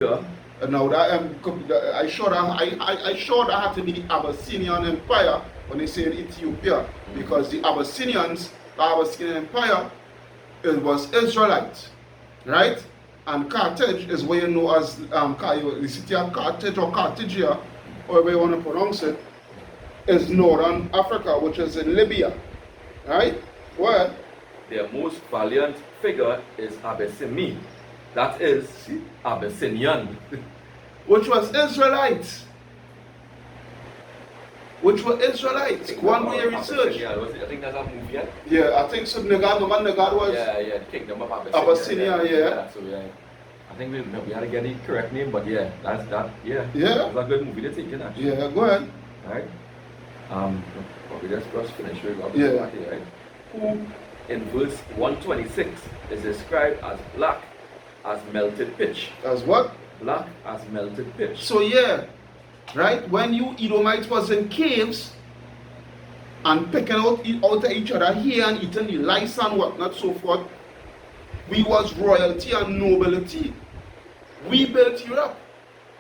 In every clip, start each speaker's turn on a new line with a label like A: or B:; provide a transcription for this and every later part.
A: Now I showed that had to be the Abyssinian Empire when they say Ethiopia, because the Abyssinian Empire, it was Israelites, right? And Carthage is where you know as the city of Carthage or Carthagia, however you want to pronounce it, is northern Africa, which is in Libya, right? Well,
B: their most valiant figure is Abyssinia. That is Abyssinian.
A: Which was Israelites. Which were Israelites. One way research.
B: I think that's a movie, yeah?
A: Yeah, I think so. Negad was.
B: Yeah, the Kingdom of Abyssinia.
A: Abyssinia, yeah.
B: So yeah, I think we had to get the correct name, but yeah, that's that. Yeah.
A: Yeah.
B: It's a good movie to take in actually.
A: Yeah, go ahead.
B: Right. We just finish with
A: Abyssinia,
B: right? Who in verse 126 is described as black as melted pitch.
A: As what?
B: Black as melted pitch.
A: So yeah, right? When you Edomites was in caves and picking out each other here and eating the lice and whatnot, so forth, we was royalty and nobility. We built Europe.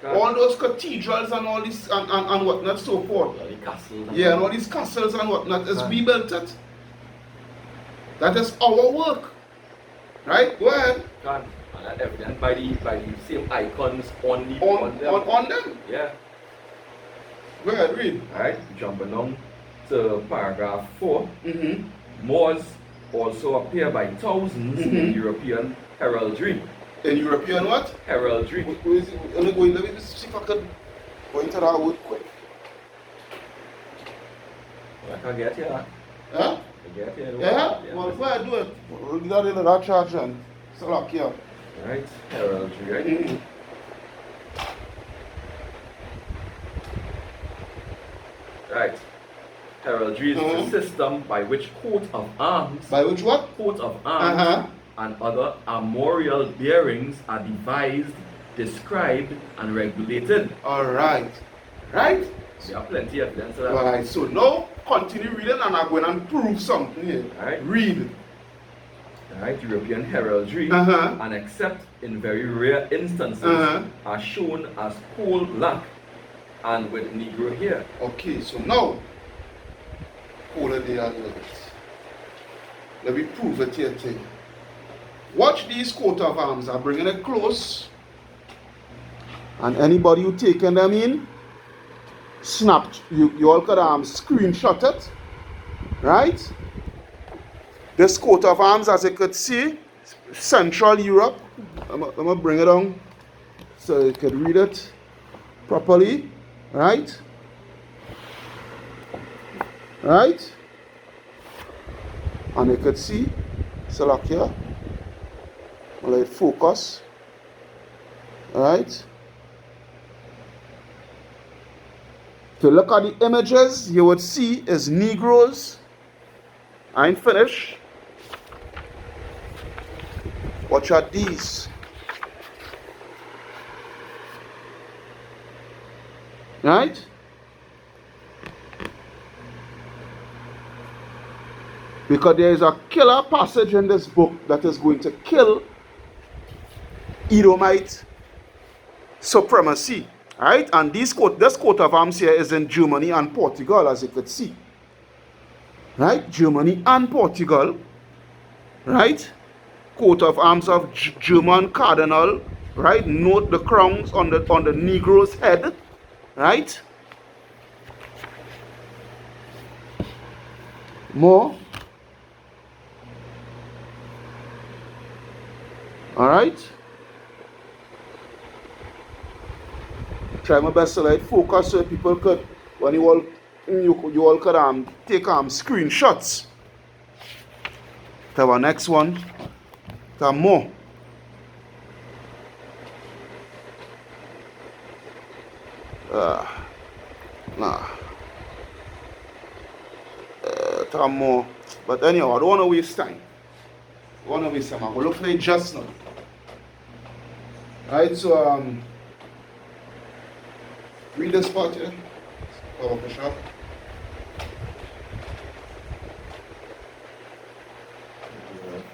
A: All those cathedrals and all this and whatnot, so forth.
B: All the castles.
A: Yeah, and all these castles and whatnot, is we built it. That is our work. Right? Go ahead.
B: And that's evident by the same icons on them.
A: On them?
B: Yeah.
A: Go ahead, read.
B: Alright, jumping on to paragraph 4. Moors also appear by thousands in European heraldry.
A: In European what?
B: Heraldry.
A: Let me see if I can go into that word quick.
B: I can get here.
A: Huh?
B: I get here.
A: Yeah? Well, if I do it, we'll get in that charge and select here.
B: Right, heraldry, right? Right. Heraldry is the system by which coat of arms.
A: By which what?
B: Coat of arms and other armorial bearings are devised, described, and regulated.
A: Alright. Right?
B: We have plenty of evidence of that.
A: Right, so now continue reading and I'm going to prove something here.
B: Right.
A: Read.
B: Right, European heraldry, and except in very rare instances, are shown as coal black and with Negro hair.
A: Okay, so now, hold it there a little bit. Let me prove it here to you. Watch these coat of arms. I'm bringing it close. And anybody who taking them in, snap. You all could screenshot it. Right? This coat of arms, as you could see, Central Europe. I'm going to bring it on so you can read it properly. Right? Right? And you could see, select here. Let it focus. Right? If you look at the images, you would see is Negroes. I ain't finished. Watch out these. Right? Because there is a killer passage in this book that is going to kill Edomite supremacy. Right? And this coat of arms here is in Germany and Portugal, as you could see. Right? Germany and Portugal. Right? Coat of arms of German cardinal. Right? Note the crowns on the Negro's head. Right? More. Alright? Try my best to like focus so people could, when you all could take screenshots. To our next one. To more. To more. But anyhow, I don't want to waste time. I'm going to look for it just now. Right, so read this part here. Shop.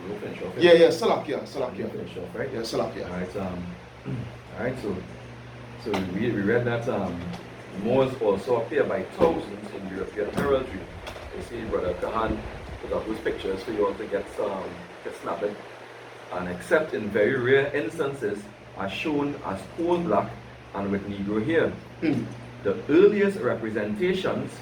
B: We'll finish off.
A: Yeah, Salakia.
B: Finish off, right?
A: Yeah, Salakia.
B: Alright, Alright, so we read that Moors also appear by thousands in European heraldry. You see, Brother Kahan put up those pictures for you all to get snapped. And except in very rare instances, are shown as coal black and with Negro hair. The earliest representations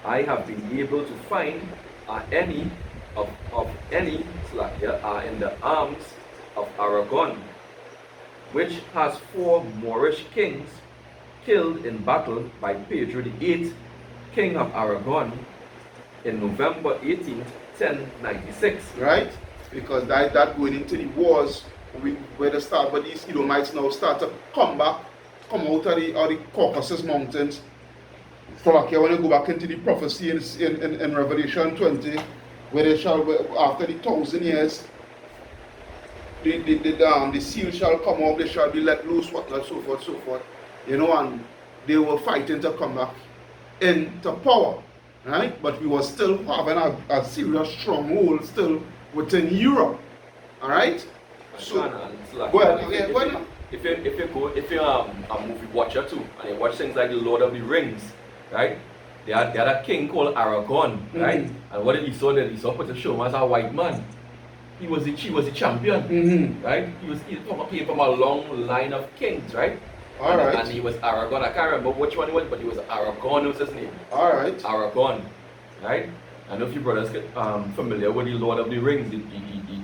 B: I have been able to find are any Slakia are in the arms of Aragon, which has 4 Moorish kings killed in battle by Pt.2, King of Aragon, in November 18th, 1096.
A: Right? Because that going into the wars where they start, but these Edomites now start to come out of the Caucasus Mountains. So okay, when you go back into the prophecy in Revelation 20, where they shall, after the 1,000 years, the seal shall come up, they shall be let loose, whatnot, so forth. You know, and they were fighting to come back into power, right? But we were still having a serious stronghold still within Europe, all right? So,
B: if you're a movie watcher too, and you watch things like The Lord of the Rings, right? They had a king called Aragon, right? And what did Esau do? Esau put to show him as a white man. She was the champion, right? He came from a long line of kings, right? And he was Aragon. I can't remember which one he was, but he was Aragon was his name.
A: Alright.
B: Aragon, right? I don't know if you brothers get familiar with the Lord of the Rings, the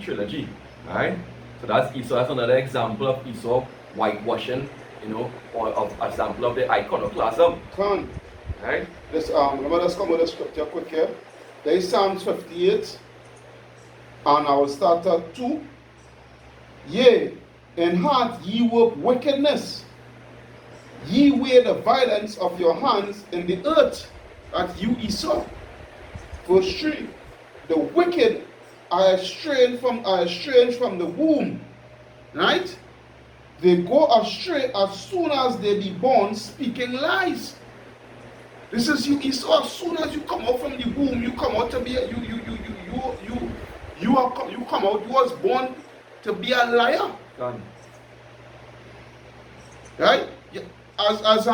B: trilogy, right? So that's Esau. That's another example of Esau whitewashing, you know, or of example of the iconoclasm. Right?
A: Let me just come with the scripture quick here. There is Psalms 58, and I will start at 2. Yea, in heart ye work wickedness. Ye weigh the violence of your hands in the earth, that you Esau. Verse 3. The wicked are estranged from the womb. Right? They go astray as soon as they be born, speaking lies. This is you Esau. As soon as you come out from the womb, you come out to be you come out. You was born to be a liar.
B: Done.
A: Right? As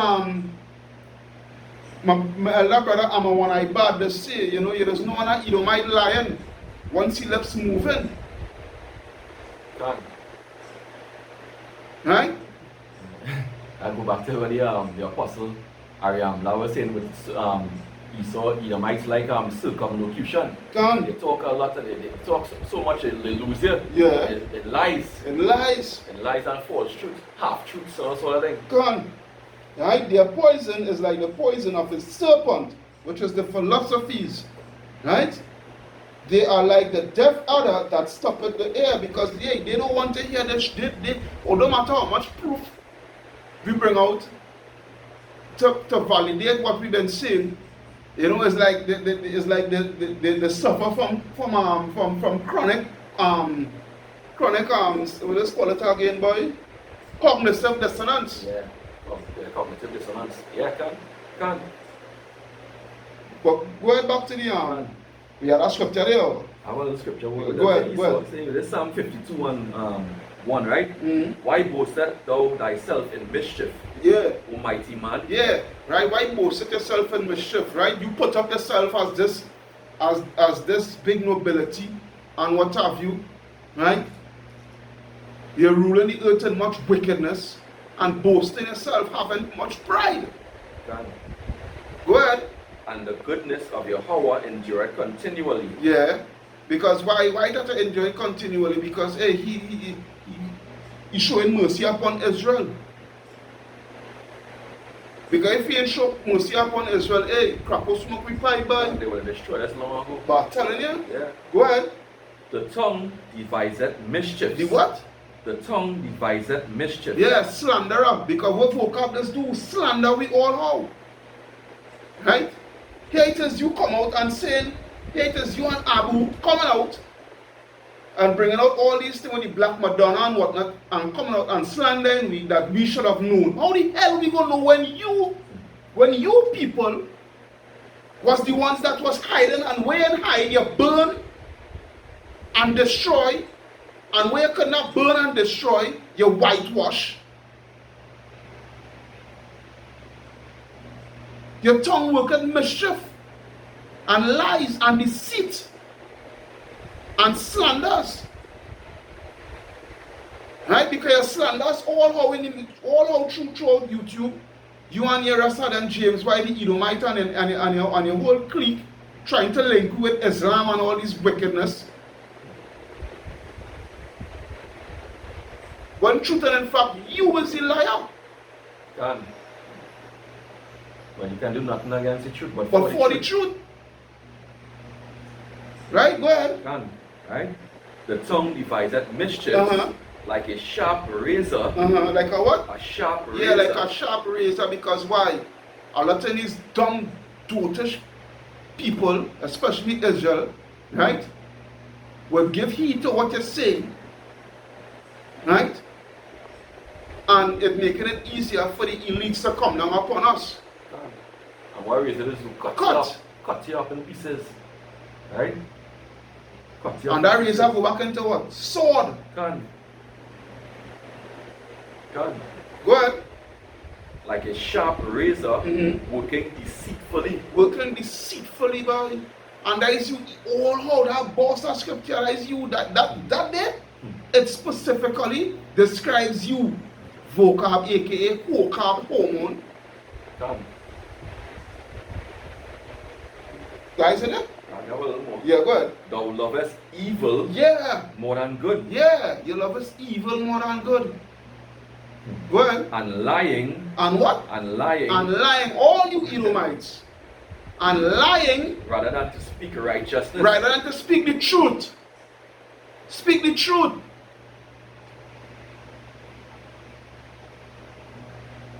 A: my elder brother Amawan Ibad they say, you know, there's no one Edomite lion once he left moving.
B: Done.
A: Right?
B: I go back to what the apostle Ariamla was saying with Esau, Edomites like circumlocution. They talk a lot, they talk so much, they lose it.
A: Yeah.
B: It lies.
A: And lies.
B: And lies and false truth, half truths, sort of thing.
A: Gone. Right? Their poison is like the poison of the serpent, which is the philosophies. Right? They are like the deaf adder that stoppeth the air, because they don't want to hear this. No matter how much proof we bring out to validate what we've been saying, you know, it's like they suffer from chronic what is call it again, boy? Cognitive dissonance.
B: Yeah, cognitive dissonance. Yeah, can.
A: But going back to the we had a scripture there.
B: I want the scripture.
A: Go ahead.
B: This is Psalm 52 and 1, right?
A: Mm-hmm.
B: Why boastest thou thyself in mischief?
A: Yeah.
B: O mighty man.
A: Yeah. Right. Why boast yourself in mischief? Right. You put up yourself as this big nobility and what have you. Right. You're ruling the earth in much wickedness and boasting yourself, having much pride.
B: God.
A: Go ahead.
B: And the goodness of your power endureth continually.
A: Yeah. Because why does it enjoy continually? Because hey, he's showing mercy upon Israel. Because if he ain't show mercy upon Israel, hey, crap will smoke with pie by.
B: They will destroy us long ago.
A: But I'm telling you,
B: yeah.
A: Go ahead.
B: The tongue deviseth mischief.
A: The what?
B: The tongue deviseth mischief.
A: Yeah, slanderer. Because what vocabularies do slander we all how. Right? Here it is you come out and saying, here it is you and Abu coming out and bringing out all these things with the Black Madonna and whatnot, and coming out and slandering we that we should have known. How the hell we gonna know when you people was the ones that was hiding, and where and hide you burn and destroy, and where you could not burn and destroy, you whitewash. Your tongue worketh mischief, and lies, and deceit, and slanders. Right? Because your slanders all how throughout YouTube, you and your Rasad and James, why the Edomite and your whole clique trying to link you with Islam and all this wickedness. When truth and in fact, you is the liar.
B: Can. Well, you can do nothing against the truth, but
A: for the truth. Right? Go ahead.
B: Can. Right? The tongue deviseth mischief like a sharp razor.
A: Like a what?
B: A sharp razor.
A: Yeah, like a sharp razor, because why? A lot of these dumb, dotish people, especially Israel, right, will give heed to what you're saying, right? And it making it easier for the elites to come down upon us.
B: And what razor is to cut you up in pieces, right? Cut you up.
A: And that razor go back into what? Sword.
B: Can.
A: Go ahead.
B: Like a sharp razor, working deceitfully.
A: Working deceitfully, boy. And that is you all how that boss that scripture is you that there. It specifically describes you, vocab, aka vocab hormone.
B: Can.
A: Guys in it? Yeah, go ahead.
B: Thou lovest evil more than good.
A: Yeah, you love us evil more than good. Go ahead.
B: And lying.
A: And what?
B: And lying.
A: And lying, all you Edomites. And lying.
B: Rather than to speak righteousness.
A: Rather than to speak the truth. Speak the truth.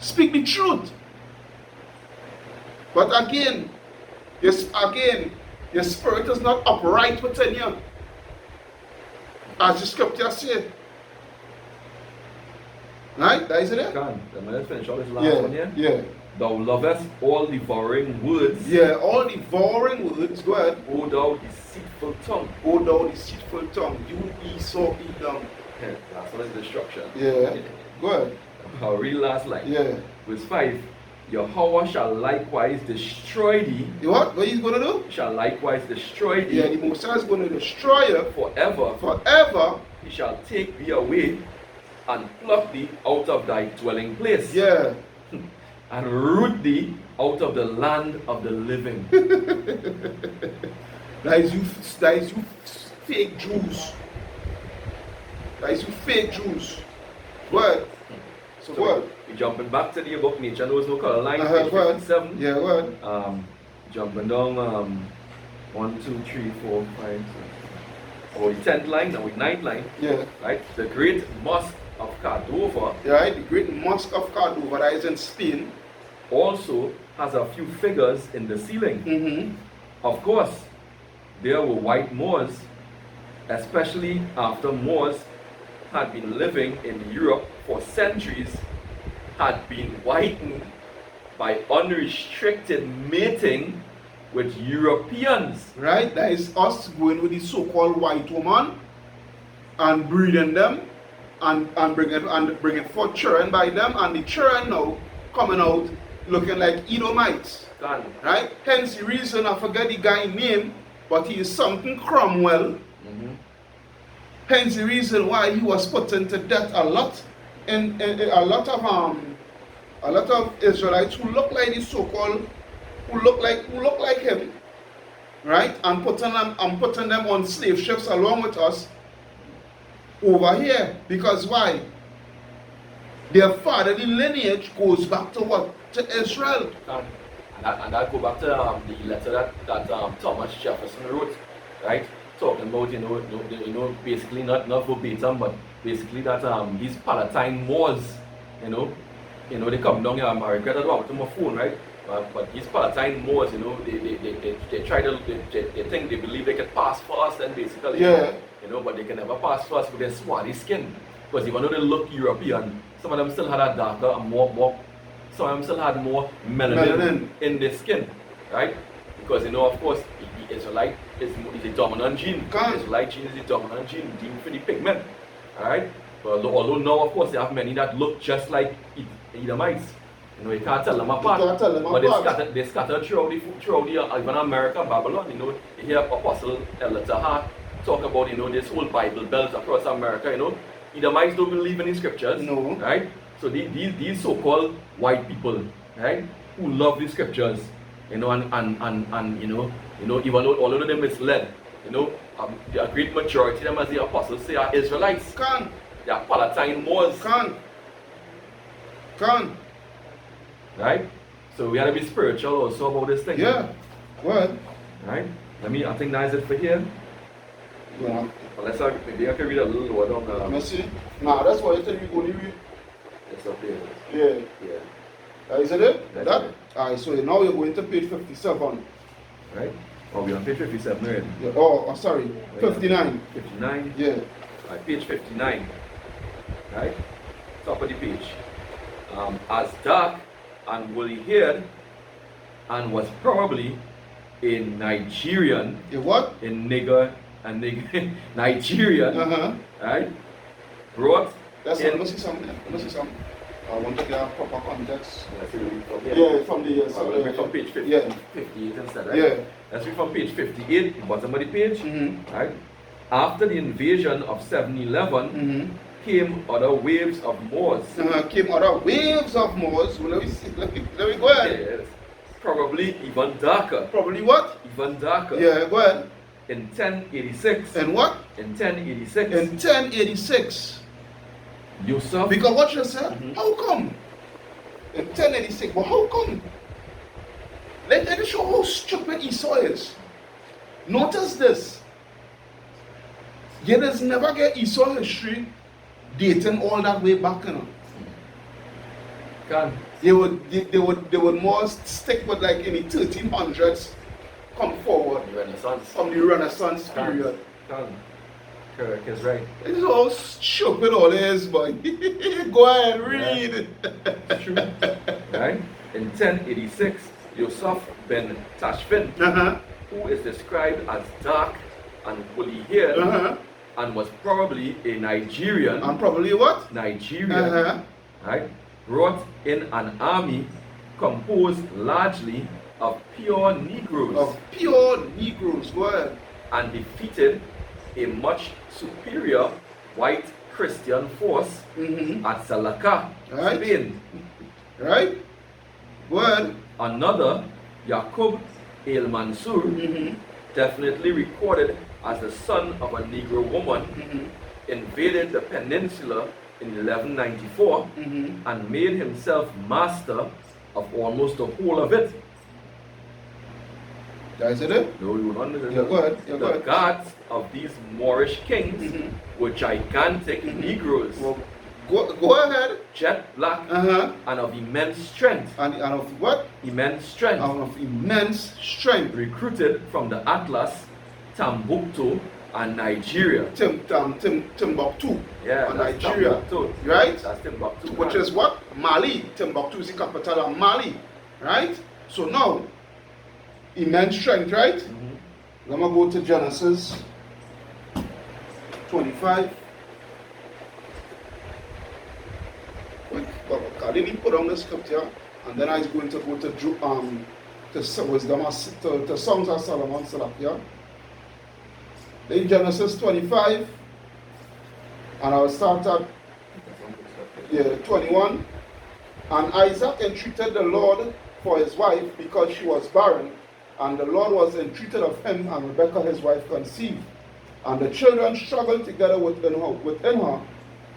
A: Speak the truth. But again, your spirit is not upright within you. As the scripture said. Right? That is it?
B: Let's finish all this last one here.
A: Yeah.
B: Thou lovest all devouring words.
A: Yeah, all devouring words. Go ahead.
B: O thou deceitful tongue.
A: O thou deceitful tongue. You Esau Edom.
B: Yeah, that's one is destruction.
A: Yeah. Go ahead.
B: Our real last line.
A: Yeah.
B: Verse 5. Yahweh shall likewise destroy thee.
A: What? What he's going to do?
B: Shall likewise destroy thee.
A: Yeah, the Most High is going to destroy you.
B: Forever.
A: Forever.
B: He shall take thee away and pluck thee out of thy dwelling place.
A: Yeah.
B: And root thee out of the land of the living.
A: That is you fake Jews. That is you fake Jews. What? So what?
B: We're jumping back to the book Nature Knows No Color line, page 57.
A: Yeah, what?
B: Jumping down 1, 2, 3, 4, 5, 6. Or the 10th line and the 9th line.
A: Yeah.
B: Right? The great mosque of Cordova.
A: Right, the great mosque of Cordova that is in Spain.
B: Also has a few figures in the ceiling. Of course, there were white Moors, especially after Moors had been living in Europe for centuries, had been whitened by unrestricted mating with Europeans.
A: Right, that is us going with the so-called white woman and breeding them and bringing forth children by them, and the children now coming out looking like Edomites. Right? Hence the reason, I forget the guy's name, but he is something Cromwell. Hence the reason why he was put into death a lot, and a lot of Israelites who look like the so-called, who look like him, right? And putting them on slave ships along with us over here. Because why? Their fatherly lineage goes back to what? To Israel.
B: And that go back to the letter that Thomas Jefferson wrote, right? Talking about, basically not verbatim, but basically that these Palatine Moors, they come down here. I regret that about my phone, right? But these Palatine Moors, they try to, they believe they can pass for us, and basically, but they can never pass for us with their swarthy skin. Because even though they look European, some of them still had a darker and more, some of them still had more melanin in their skin, right? Because of course, the Israelite is a dominant gene. The Israelite gene is the dominant gene for the pigment, alright? But although now, of course, they have many that look just like Edomites, You know, you can't tell them apart.
A: You can't tell them
B: but
A: apart.
B: they scattered throughout even America, Babylon. You know, you hear Apostle Elder Tahar talk about, you know, this whole Bible belt across America. You know, Edomites don't believe in the scriptures.
A: No.
B: Right? So these so-called white people, right, who love the scriptures, you know, and you know, even though all of them misled, you know, a great majority of them, as the apostles say, are Israelites.
A: Can.
B: They are Palatine Moors.
A: Can.
B: Right? So we have to be spiritual also about this thing.
A: Yeah. Well.
B: Right? I think that's it for here.
A: Yeah.
B: Well, maybe I can read a little lower down.
A: Let me see. Nah, that's why I tell you go read.
B: It's up there.
A: Yeah.
B: Yeah.
A: Is it?
B: That's
A: That?
B: it.
A: Alright, so now you're going to page 57.
B: Right? Oh, we're on page 57 already.
A: Yeah. Oh, sorry. 59.
B: 59.
A: Yeah.
B: Right, page 59. Right? Top of the page. As dark and woolly haired, and was probably a Nigerian.
A: A what?
B: A nigger Nigerian. Right? Brought.
A: That's
B: in,
A: let me see something. I want to get a proper context.
B: Let's read from here.
A: Yeah, from the
B: Let's read from page 50,
A: yeah.
B: 58 instead, right?
A: Yeah.
B: Let's read from page 58, the bottom of the page. Right? After the invasion of 711, came other waves of Moors.
A: Came other waves of Moors. Well, let me see. Let me go ahead.
B: Yes. Probably even darker.
A: Probably what?
B: Even darker.
A: Yeah, go ahead.
B: In 1086.
A: And what?
B: In 1086.
A: In 1086.
B: Yusuf.
A: Because what you said? How come? In 1086. But how come? Let me show how stupid Esau is. Notice this. You just never get Esau history dating all that way back, you know.
B: Can.
A: They would more stick with like in the 1300s come forward.
B: Renaissance.
A: From the Renaissance period.
B: Can. Correct, is right.
A: It's all stupid all this, boy. Go ahead, read.
B: It's true. Right? In 1086, Yusuf ben Tashfin, who is described as dark and woolly haired, and was probably a Nigerian.
A: And probably what?
B: Nigerian. Right? Brought in an army composed largely of pure Negroes.
A: Of pure Negroes, go ahead.
B: And defeated a much superior white Christian force at Salaka,
A: Right.
B: Spain.
A: Right? Go ahead.
B: Another, Yaqub el-Mansur, definitely recorded as the son of a Negro woman, invaded the peninsula in 1194 and made himself master of almost the whole of it.
A: Is it?
B: No, you don't know.
A: Yeah, go ahead. Yeah, go
B: The
A: ahead.
B: gods of these Moorish kings were gigantic Negroes,
A: Well, go ahead.
B: jet black, and of immense strength.
A: And of what?
B: Immense strength.
A: Of immense strength.
B: Recruited from the Atlas, Timbuktu, and Nigeria.
A: Timbuktu.
B: Yeah,
A: and
B: that's
A: Nigeria.
B: Timbuktu.
A: Right?
B: That's Timbuktu.
A: Which is what? Mali. Timbuktu is the capital of Mali. Right? So now, immense strength, right? Let me go to Genesis 25. I didn't put on the scripture, and then I was going to go to Wisdom, to Songs of Solomon, here. In Genesis 25, and I will start at 21. And Isaac entreated the Lord for his wife because she was barren, and the Lord was entreated of him, and Rebekah his wife conceived. And the children struggled together within her,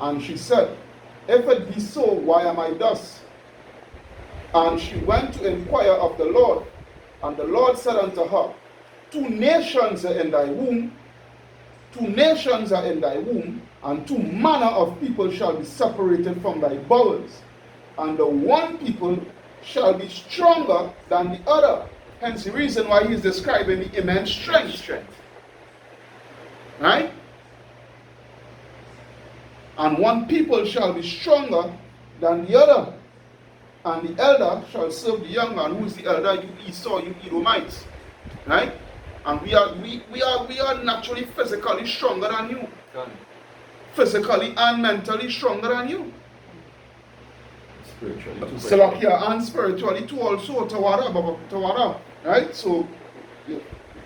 A: and she said, "If it be so, why am I thus?" And she went to inquire of the Lord, and the Lord said unto her, "Two nations are in thy womb, and two manner of people shall be separated from thy bowels, and the one people shall be stronger than the other." Hence the reason why he's describing the immense strength. Right? And one people shall be stronger than the other, and the elder shall serve the younger. And who is the elder? You Esau, you Edomites. Right? And we are naturally physically stronger than you. Physically and mentally stronger than you.
B: spiritually too.
A: Salakia and spiritually too also. Tawara. Right? So, yeah.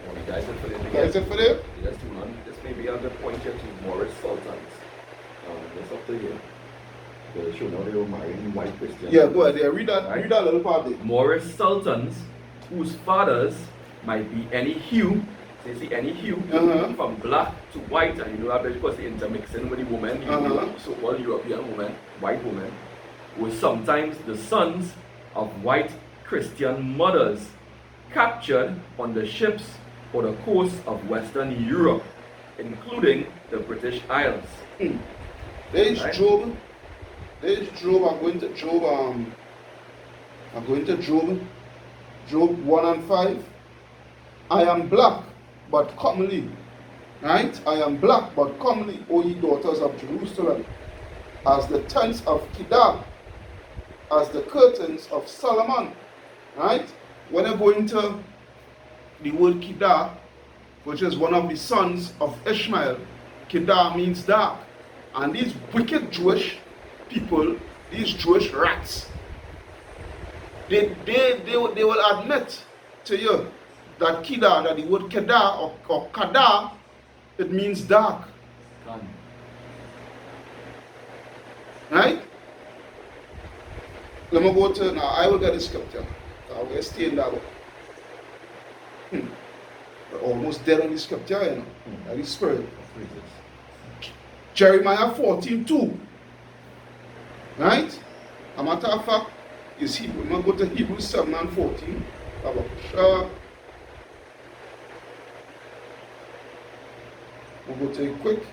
B: Well, the guys are for them.
A: Guys are for them?
B: Just to man, this may be a good point here to Morris Sultans. That's up to you. They show now they were marrying white Christians.
A: Yeah, go ahead. Yeah, read that little part there.
B: Morris Sultans, whose fathers might be any hue, so you see any hue, from black to white, and you know that because they intermixing with the woman, so-called European woman, white woman, were sometimes the sons of white Christian mothers captured on the ships for the coast of Western Europe, including the British Isles.
A: There is Job. There is Job. I'm going to Job. Job 1 and 5. I am black, but comely. Right? I am black, but comely, O ye daughters of Jerusalem, as the tents of Kedar, as the curtains of Solomon. Right? When I go into the word Kedar, which is one of the sons of Ishmael, Kedar means dark. And these wicked Jewish people, these Jewish rats, they will admit to you that Kedar, that the word Kedar or Kadar, it means dark. Right? Let me go to, now I will get the scripture. I will stay in that one. We're almost dead on the scripture, you know. That is spirit. Jeremiah 14:2. Right? A matter of fact, is Hebrew. I'm going to go to Hebrews 7 and 14. We'll go to it quick.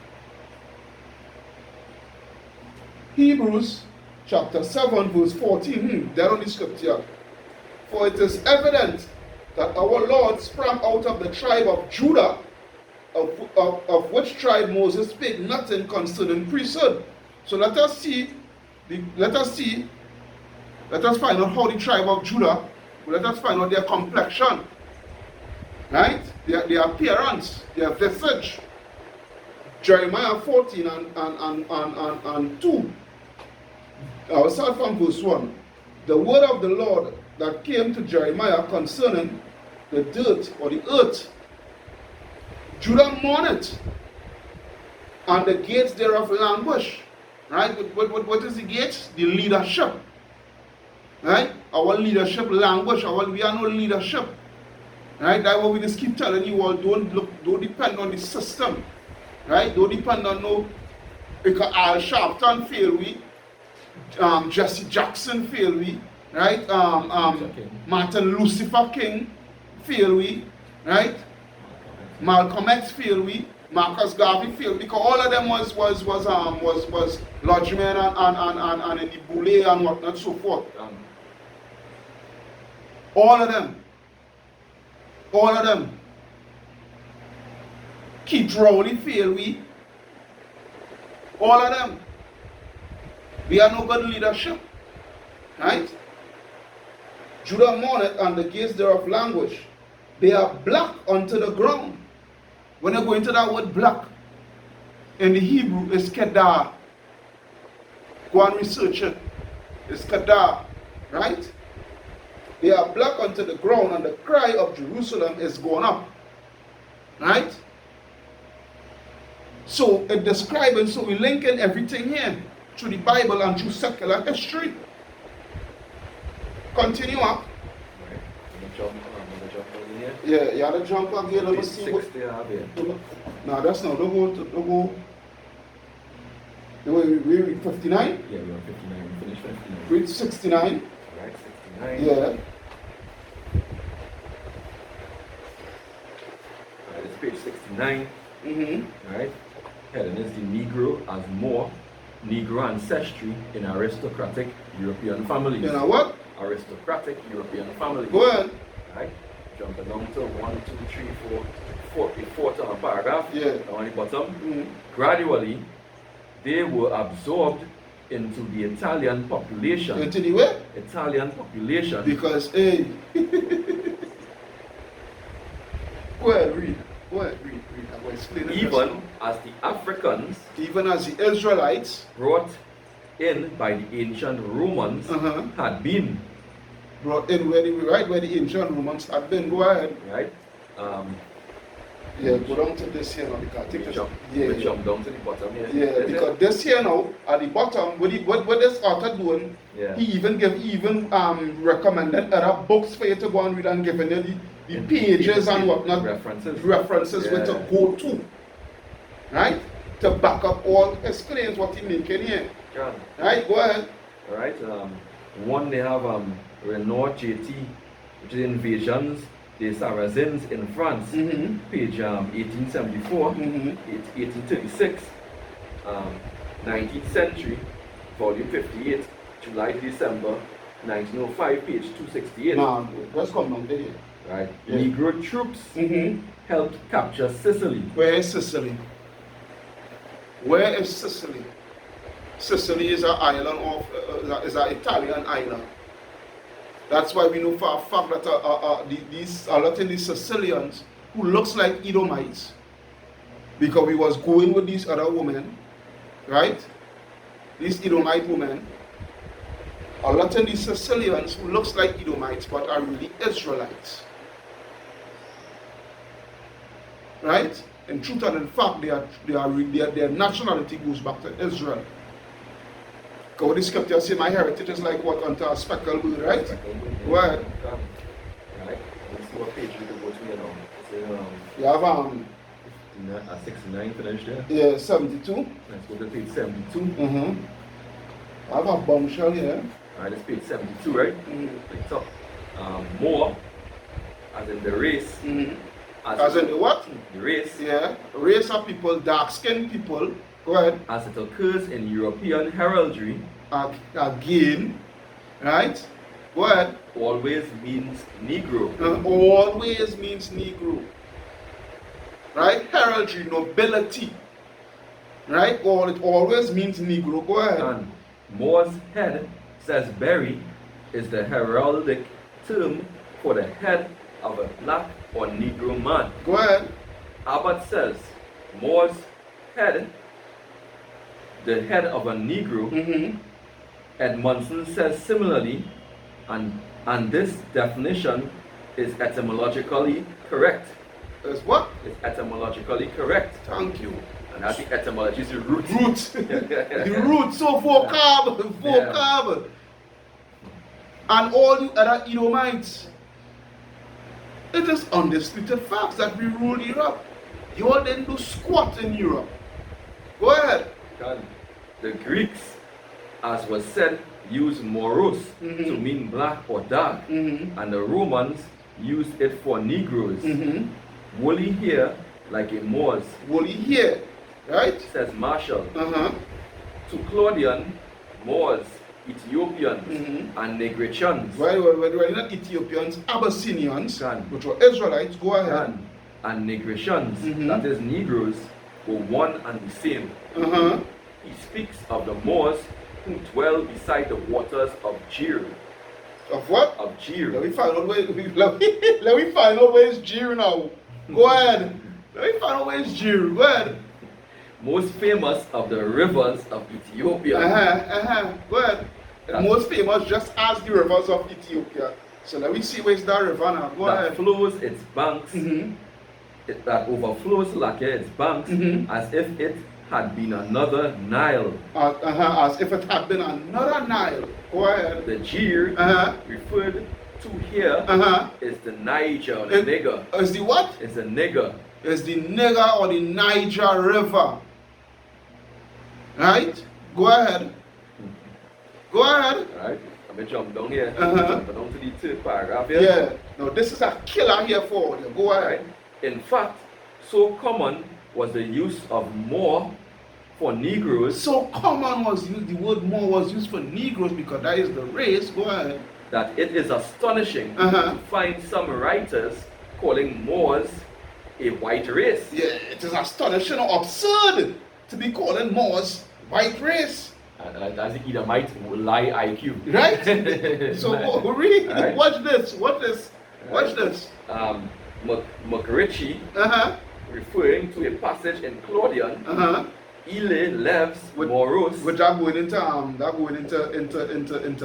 A: Hebrews chapter 7 verse 14. There on the scripture. For it is evident that our Lord sprang out of the tribe of Judah, of which tribe Moses spake nothing concerning priesthood. So let us find out how the tribe of Judah, let us find out their complexion, right? Their appearance, their visage. Jeremiah 14 and 2. I'll start from verse 1. The word of the Lord that came to Jeremiah concerning the dirt or the earth. Judah mourneth, and the gates thereof languish. Right? What is the gates? The leadership. Right? Our leadership languish. We are no leadership. Right? That's why we just keep telling you all, don't depend on the system. Right? Don't depend on no, because Al Sharpton fail we, Jesse Jackson fail we, right? Martin Lucifer King fail we, right? Malcolm X fail we, Marcus Garvey failed, because all of them was lodgemen and in the boule and whatnot, so forth. All of them. Keith Rowley failed we. All of them. We are no good leadership. Right? Judah mourneth, and the gates thereof languish. They are black unto the ground. When I go into that word black, in the Hebrew, it's Kedar. Go and research it. It's Kedar. Right? They are black unto the ground, and the cry of Jerusalem is going up. Right? So it describing, so we linking everything here through the Bible and through secular history. Continue up. Yeah, you had to jump again. Let me see what. No, that's not. Don't go. We read 59?
B: Yeah, we're on 59. We finished 59.
A: Read 69.
B: Alright, 69.
A: Yeah.
B: Alright, it's page 69. Alright. Heading is the Negro as more Negro ancestry in aristocratic European families.
A: You know what?
B: Aristocratic European families.
A: Go ahead.
B: Right? Jumping down to 1, 2, 3, 4, the fourth paragraph.
A: Yeah.
B: On the bottom. Gradually, they were absorbed into the Italian population.
A: Into the what?
B: Italian population.
A: Because, hey. Go ahead, read. Go ahead, read. I will explain it.
B: Even as the Africans,
A: even as the Israelites,
B: brought in by the ancient Romans
A: Uh-huh.
B: had been.
A: Brought in where the ancient Romans had been. Go ahead.
B: Right?
A: Yeah, go down to this here now because I think
B: We
A: it's,
B: jump,
A: yeah,
B: we
A: yeah.
B: jump down to the bottom here.
A: Yeah,
B: Is
A: because
B: it?
A: this here now at the bottom, what this author doing,
B: Yeah.
A: he even recommended other books for you to go and read and giving you the pages and whatnot,
B: References.
A: where to go to, right? To back up all explains what he making here.
B: Yeah.
A: Right, go ahead.
B: Alright, one they have Renaud JT, which is Invasions des Saracens in France,
A: Mm-hmm.
B: page 1874,
A: Mm-hmm.
B: 1836, 19th century, volume 58, July to December, 1905, page 268.
A: Now, let's come down there.
B: Right,
A: Yeah.
B: Negro troops
A: Mm-hmm.
B: helped capture Sicily.
A: Where is Sicily? Where is Sicily? Sicily is an island of, is an Italian island. That's why we know for a fact that a lot of these Sicilians who looks like Edomites, because we was going with these other women, right? These Edomite women, a lot of these Sicilians who looks like Edomites but are really Israelites. Right? In truth and in fact, their nationality goes back to Israel. Because the scripture say my heritage is like what unto a speckled bird, right? Go ahead.
B: Right, let's see what page we can go to here now. It's
A: You have
B: 69 finished there.
A: yeah, 72.
B: Let's go to page 72.
A: Mm-hmm. I have a bombshell here.
B: Alright, it's page 72, right? Like top. More, as in the race.
A: Mm-hmm. As in the what?
B: The race.
A: Yeah. Race of people, dark-skinned people. Go ahead.
B: As it occurs in European heraldry,
A: Again, right? Go ahead.
B: always means Negro.
A: Always means Negro. Right? Heraldry, nobility. Right? It always means Negro. Go ahead.
B: And Moor's head, says Berry, is the heraldic term for the head of a black or Negro man.
A: Go ahead.
B: Abbott says Moor's head, the head of a Negro.
A: Mm-hmm.
B: Edmondson says similarly, and this definition is etymologically correct.
A: Is what?
B: It's etymologically correct.
A: Thank you.
B: And I think etymology is the root.
A: The root, so vocab. And all you other Edomites. It is undisputed facts that we ruled Europe. You all didn't do squat in Europe. Go ahead.
B: The Greeks, as was said, used moros
A: Mm-hmm.
B: to mean black or dark,
A: Mm-hmm.
B: and the Romans used it for Negroes.
A: Mm-hmm.
B: Woolly hair like a Moor's,
A: Woolly here, right?
B: says Marshall.
A: Uh-huh.
B: To Claudian, Moors, Ethiopians,
A: Mm-hmm.
B: and Negritians,
A: Well, not Ethiopians, Abyssinians,
B: Can.
A: which were Israelites. Go ahead.
B: and Negritians,
A: Mhm.
B: that is Negroes, were one and the same.
A: Uh-huh.
B: He speaks of the Moors who dwell beside the waters of Jir.
A: Of what?
B: Of
A: Let
B: Jir.
A: me find out where let me find out where it's Jir now. Go ahead. Let me find out where it's Jir. Go ahead.
B: Most famous of the rivers of Ethiopia.
A: Go ahead. The most famous, just as the rivers of Ethiopia. So let me see where's that river now. Go
B: That
A: ahead.
B: flows its banks,
A: Mm-hmm.
B: that overflows like its banks,
A: Mhm.
B: as if it had been another Nile.
A: As if it had been another Nile. Go ahead.
B: The Jir
A: Uh-huh.
B: referred to here
A: Uh-huh.
B: is the Niger, or the Niger.
A: Is the what?
B: It's a nigger.
A: Is the Niger or the Niger River. Right? Go ahead. Go ahead.
B: Alright, I'm gonna jump down here.
A: Uh-huh.
B: Jump down to the third paragraph here.
A: Yeah. Now this is a killer here for you. Go ahead.
B: Alright. In fact, so common was the use of Moor for Negroes
A: So common was used, the word Moor was used for Negroes because that is the race. Go ahead.
B: that it is astonishing
A: Uh-huh.
B: to find some writers calling Moors a white race.
A: Yeah, it is astonishing or absurd to be calling Moors white race.
B: And as the Edomite lie IQ.
A: Right? So read.
B: Alright.
A: Watch this. Watch this. Watch this.
B: Macarici,
A: Uh-huh.
B: referring to a passage in Claudian,
A: Uh-huh.
B: Ile, leves, moros.
A: Which are going into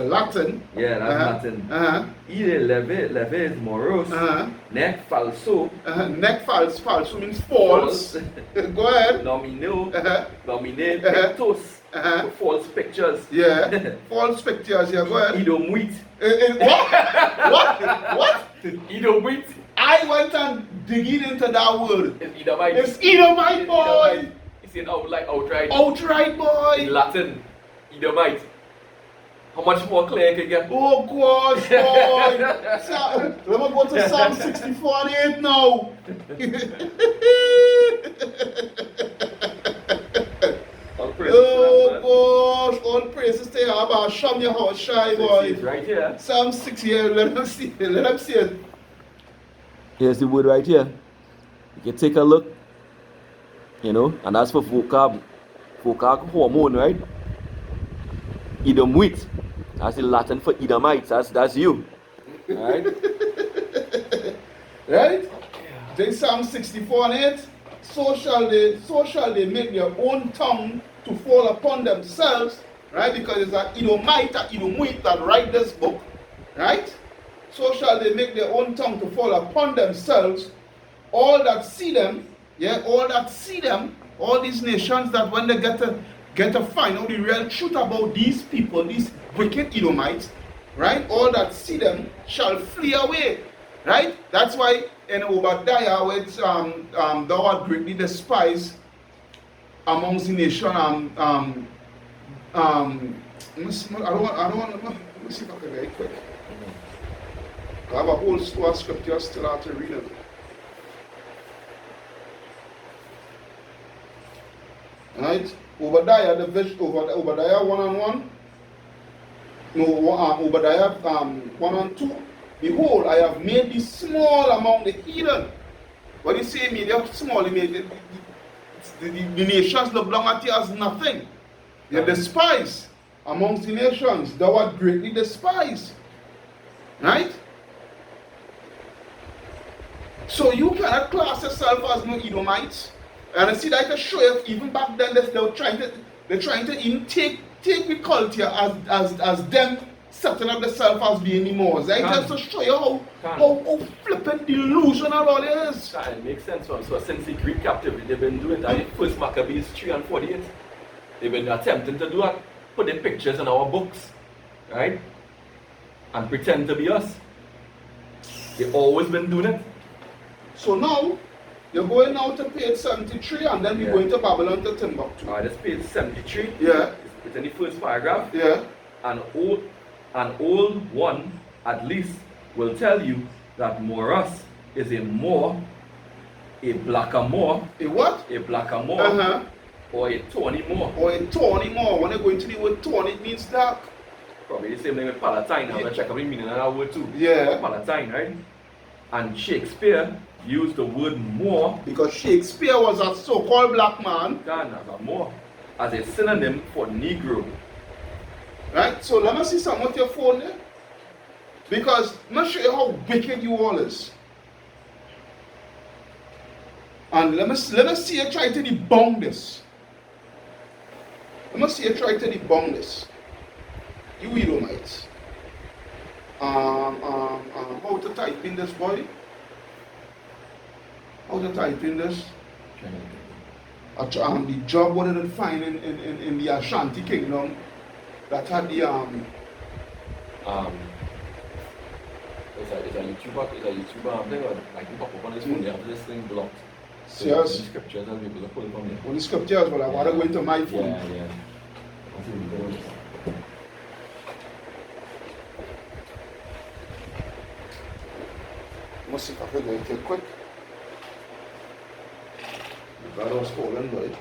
A: Latin.
B: Yeah, that's Latin. Ile, leve is moros. Nec falso.
A: Nec falso means false. Go ahead.
B: Nomine, pictus. False pictures.
A: Yeah, false pictures. Yeah, go ahead.
B: Idomuit.
A: What?
B: Idomuit.
A: I went and digging into that word.
B: It's Edomite.
A: It's Edomite, boy.
B: It's in outright.
A: Outright, boy.
B: In Latin, Edomite. How much more clear can get?
A: Oh gosh, boy. Let me go to Psalm 64 and 8 now. Oh gosh, all praises to Yahweh. Sham your shy boy.
B: It's right here.
A: Psalm 6 here. Let them see it. Let them see it.
B: Here's the word right here. You can take a look. You know, and that's for vocab hormone, right? Edomite. That's the Latin for Edomites. That's you. Right?
A: Right? Then Psalm 64 and 8. So shall they make their own tongue to fall upon themselves, right? Because it's an Edomite, an Edomite that write this book, right? So shall they make their own tongue to fall upon themselves. All that see them, all these nations, that when they get to find out the real truth about these people, these wicked Edomites, right? All that see them shall flee away, right? That's why in Obadiah, where it's thou art greatly despised amongst the nation. Let me see if I can get it quick. I have a whole store of scripture still have to read it. Right? Obadiah, Obadiah 1 and 1. No, Obadiah 1 and 2. Behold, I have made thee small among the heathen. What do you say, me? They are small. The nations look down at you as nothing. They are despised amongst the nations. Thou art greatly despised. Right? So you cannot class yourself as no Edomites. And I see that to show you, even back then, they're trying to even take the culture as them setting up themselves as being the Moors. Right? Just to show you how flippant delusional all it is.
B: It makes sense. So since the Greek captivity, they've been doing that. First Maccabees 3 and 48. They've been attempting to do that, put the pictures in our books, right? And pretend to be us. They've always been doing it.
A: So now, you're going now to page 73 and then we're going to Babylon to Timbuktu.
B: This page 73.
A: Yeah.
B: It's in the first paragraph.
A: Yeah.
B: An old one, at least, will tell you that Moras is a Moor, a blackamoor.
A: A what?
B: A blackamoor. Or a tawny Moor.
A: Or a tawny Moor. When you go into the word tawny, it means dark.
B: Probably the same thing with Palatine. I'm going to check out the meaning of that word too.
A: Yeah.
B: Palatine, right? And Shakespeare used the word Moor.
A: Because Shakespeare was a so-called black man.
B: As a Moor. As a synonym for Negro.
A: Right? So let me see some with your phone there. Because let me show you how wicked you all is. And let me see you try to debunk this. Let me see you try to debunk this. You Edomites. How to type in this, boy? How to type in this? The job what did it find in the Ashanti Kingdom that had the
B: Is a YouTuber thing, or like you pop up on this phone, they have this thing blocked.
A: Serious?
B: The scriptures and people pull it from there.
A: Only scriptures, but I want to go into my phone.
B: Yeah.
A: Must see if I can go into it quick. The brother was calling, right?